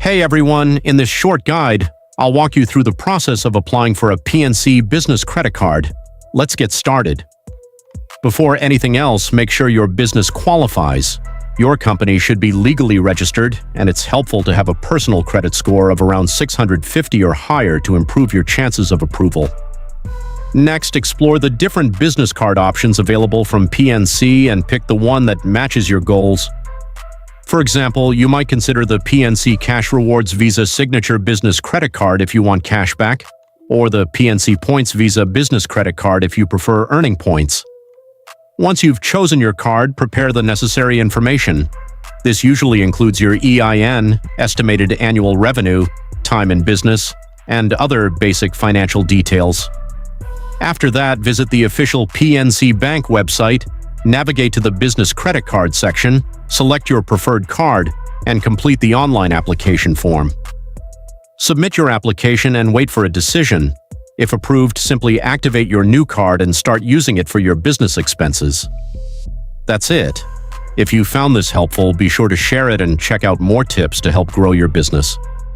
Hey everyone, in this short guide, I'll walk you through the process of applying for a PNC Business Credit Card. Let's get started. Before anything else, make sure your business qualifies. Your company should be legally registered, and it's helpful to have a personal credit score of around 650 or higher to improve your chances of approval. Next, explore the different business card options available from PNC and pick the one that matches your goals. For example, you might consider the PNC Cash Rewards Visa Signature Business Credit Card if you want cash back, or the PNC Points Visa Business Credit Card if you prefer earning points. Once you've chosen your card, prepare the necessary information. This usually includes your EIN, estimated annual revenue, time in business, and other basic financial details. After that, visit the official PNC Bank website, navigate to the Business Credit Card section, select your preferred card, and complete the online application form. Submit your application and wait for a decision. If approved, simply activate your new card and start using it for your business expenses. That's it. If you found this helpful, be sure to share it and check out more tips to help grow your business.